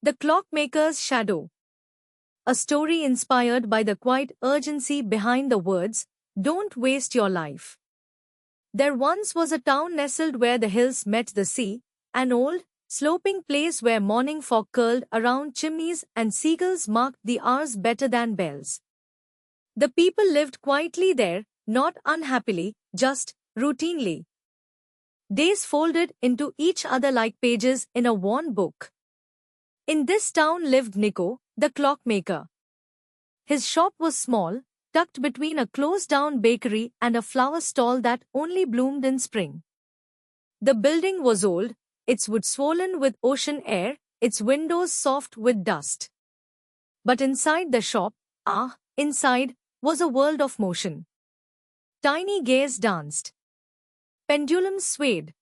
The Clockmaker's Shadow. A story inspired by the quiet urgency behind the words, "Don't waste your life." There once was a town nestled where the hills met the sea, an old, sloping place where morning fog curled around chimneys and seagulls marked the hours better than bells. The people lived quietly there, not unhappily, just routinely. Days folded into each other like pages in a worn book. In this town lived Nico, the clockmaker. His shop was small, tucked between a closed-down bakery and a flower stall that only bloomed in spring. The building was old, its wood swollen with ocean air, its windows soft with dust. But inside the shop, inside, was a world of motion. Tiny gears danced. Pendulums swayed.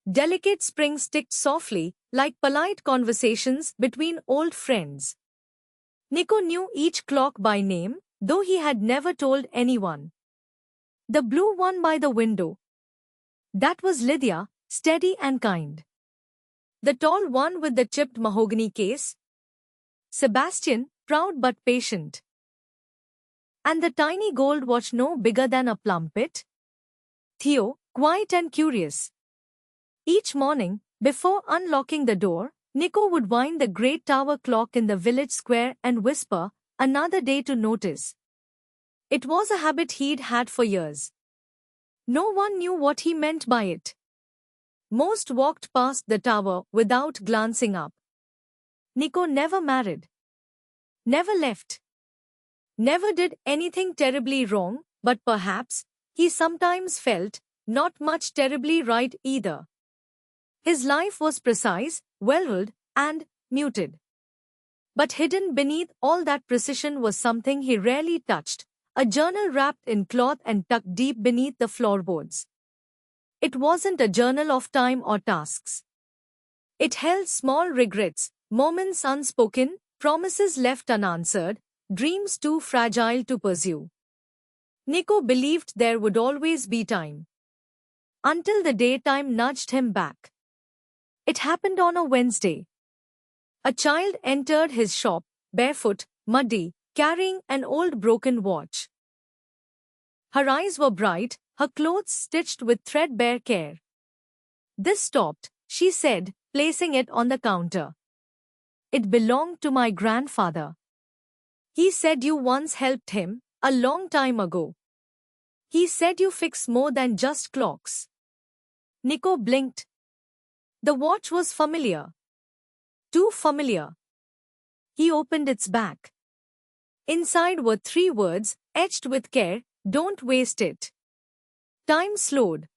Delicate springs ticked softly, like polite conversations between old friends. Nico knew each clock by name, though he had never told anyone. The blue one by the window. That was Lydia, steady and kind. The tall one with the chipped mahogany case. Sebastian, proud but patient. And the tiny gold watch no bigger than a plum pit. Theo, quiet and curious. Each morning, before unlocking the door, Nico would wind the great tower clock in the village square and whisper, "Another day to notice." It was a habit he'd had for years. No one knew what he meant by it. Most walked past the tower without glancing up. Nico never married. Never left. Never did anything terribly wrong, but perhaps, he sometimes felt, not much terribly right either. His life was precise, well-ruled, and muted. But hidden beneath all that precision was something he rarely touched, a journal wrapped in cloth and tucked deep beneath the floorboards. It wasn't a journal of time or tasks. It held small regrets, moments unspoken, promises left unanswered, dreams too fragile to pursue. Nico believed there would always be time. Until the day time nudged him back. It happened on a Wednesday. A child entered his shop, barefoot, muddy, carrying an old broken watch. Her eyes were bright, her clothes stitched with threadbare care. "This stopped," she said, placing it on the counter. "It belonged to my grandfather. He said you once helped him, a long time ago. He said you fix more than just clocks." Nico blinked. The watch was familiar. Too familiar. He opened its back. Inside were 3 words, etched with care, "Don't waste it." Time slowed.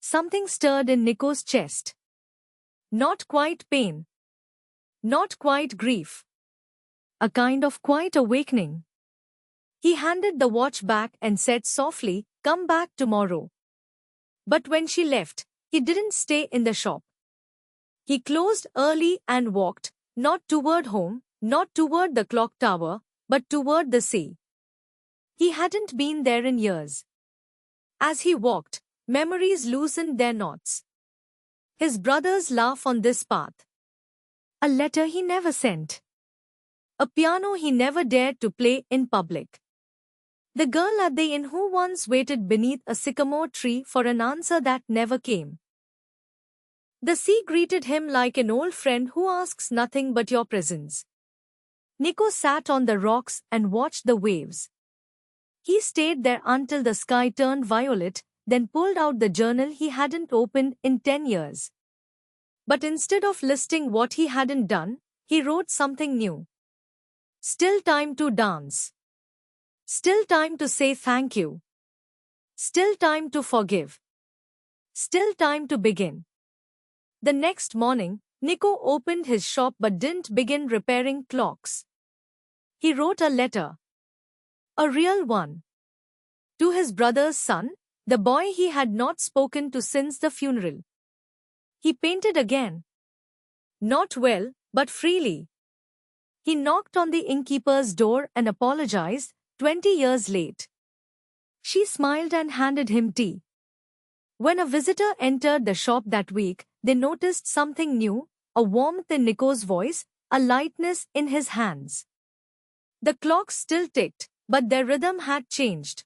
Something stirred in Nico's chest. Not quite pain. Not quite grief. A kind of quiet awakening. He handed the watch back and said softly, "Come back tomorrow." But when she left, he didn't stay in the shop. He closed early and walked, not toward home, not toward the clock tower, but toward the sea. He hadn't been there in years. As he walked, memories loosened their knots. His brother's laugh on this path. A letter he never sent. A piano he never dared to play in public. The girl at the inn who once waited beneath a sycamore tree for an answer that never came. The sea greeted him like an old friend who asks nothing but your presence. Nico sat on the rocks and watched the waves. He stayed there until the sky turned violet, then pulled out the journal he hadn't opened in 10 years. But instead of listing what he hadn't done, he wrote something new. Still time to dance. Still time to say thank you. Still time to forgive. Still time to begin. The next morning, Nico opened his shop but didn't begin repairing clocks. He wrote a letter. A real one. To his brother's son, the boy he had not spoken to since the funeral. He painted again. Not well, but freely. He knocked on the innkeeper's door and apologized, 20 years late. She smiled and handed him tea. When a visitor entered the shop that week, they noticed something new, a warmth in Nico's voice, a lightness in his hands. The clocks still ticked, but their rhythm had changed.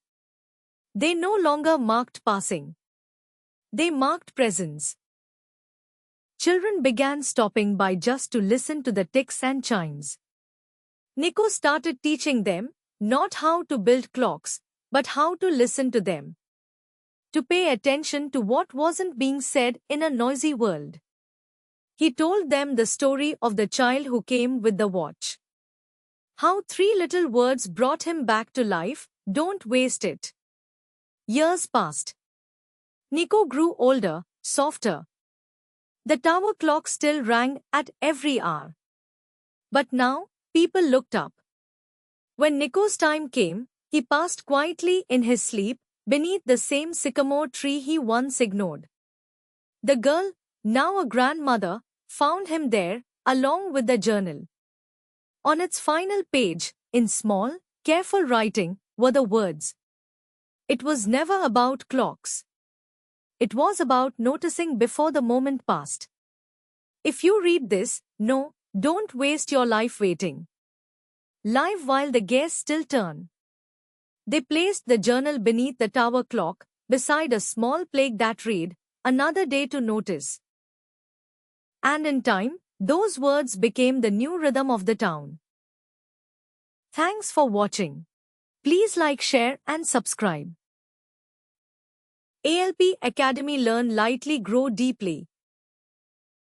They no longer marked passing. They marked presence. Children began stopping by just to listen to the ticks and chimes. Nico started teaching them not how to build clocks, but how to listen to them. To pay attention to what wasn't being said in a noisy world. He told them the story of the child who came with the watch. How 3 little words brought him back to life. Don't waste it. Years passed. Nico grew older, softer. The tower clock still rang at every hour. But now, people looked up. When Nico's time came, he passed quietly in his sleep, beneath the same sycamore tree he once ignored. The girl, now a grandmother, found him there, along with the journal. On its final page, in small, careful writing, were the words. It was never about clocks. It was about noticing before the moment passed. If you read this, no, don't waste your life waiting. Live while the gears still turn. They placed the journal beneath the tower clock, beside a small plaque that read, "Another day to notice." And in time, those words became the new rhythm of the town. Thanks for watching. Please like, share, and subscribe. ALP Academy, learn lightly, grow deeply.